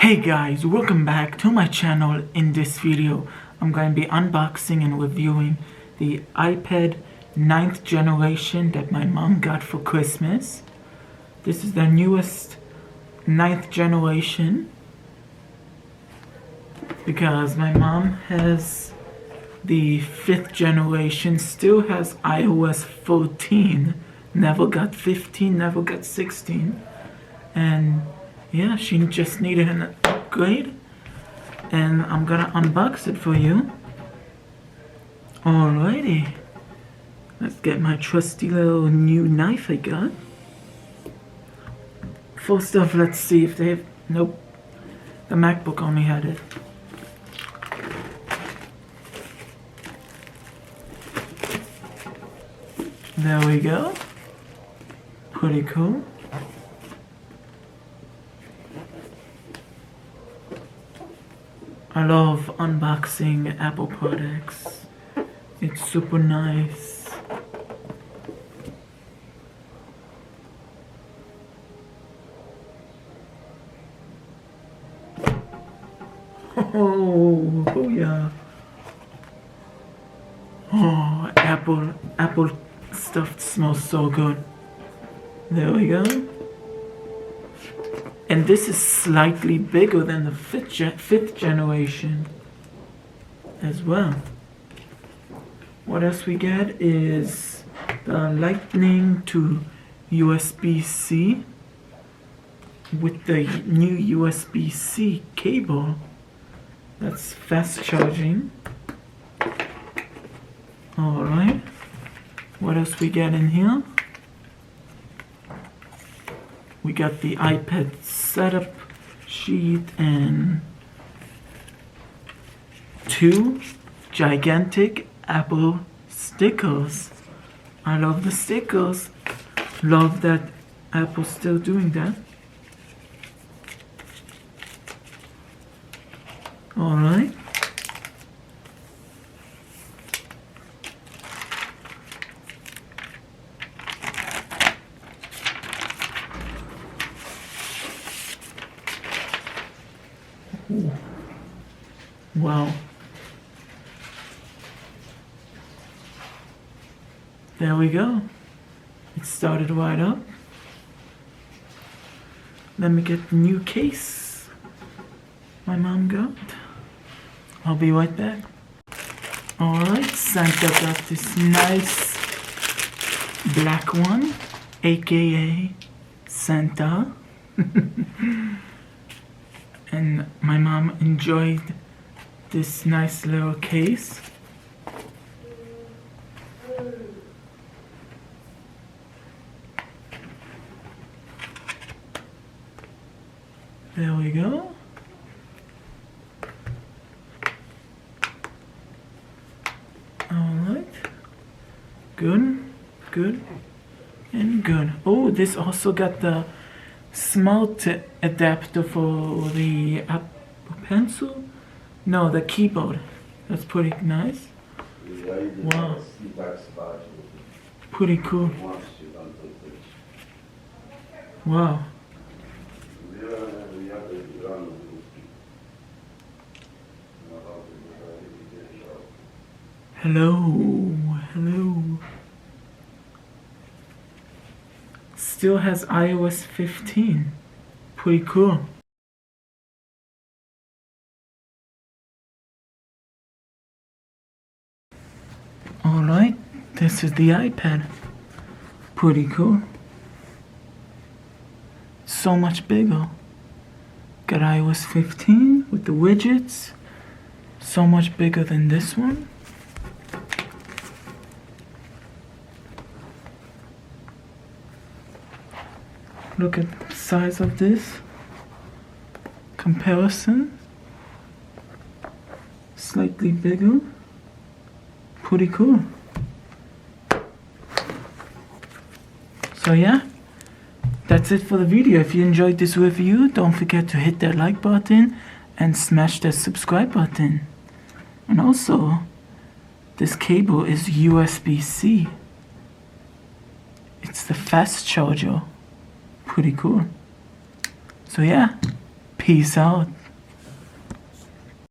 Hey guys, welcome back to my channel. In this video I'm going to be unboxing and reviewing the iPad 9th generation that my mom got for Christmas. This is the newest 9th generation because my mom has the 5th generation, still has iOS 14, never got 15, never got 16, and yeah, she just needed an upgrade, and I'm gonna unbox it for you. Alrighty, let's get my trusty little new knife I got. First off, let's see if they have, nope, the MacBook only had it. There we go, pretty cool. I love unboxing Apple products. It's super nice. Oh yeah. Oh, Apple stuff smells so good. There we go. And this is slightly bigger than the 5th generation as well. What else we get is the Lightning to USB-C with the new USB-C cable. That's fast charging. Alright. What else we get in here? We got the iPad setup sheet and 2 gigantic Apple stickers. I love the stickers. Love that Apple's still doing that. Alright. Ooh. Wow. There we go. It started right up. Let me get the new case my mom got. I'll be right back. Alright, Santa got this nice black one, aka Santa. And my mom enjoyed this nice little case. There we go. Alright. Good, good, and good. Oh, this also got the smart adapter for the Apple Pencil? No, the keyboard. That's pretty nice. Wow. Pretty cool. Wow. Hello, hello. Still has iOS 15. Pretty cool. Alright, this is the iPad. Pretty cool. So much bigger. Got iOS 15 with the widgets. So much bigger than this one. Look at the size of this. Comparison. Slightly bigger. Pretty cool. So yeah, that's it for the video. If you enjoyed this review, don't forget to hit that like button and smash that subscribe button. And also, this cable is USB-C. It's the fast charger. Pretty cool. So yeah, peace out.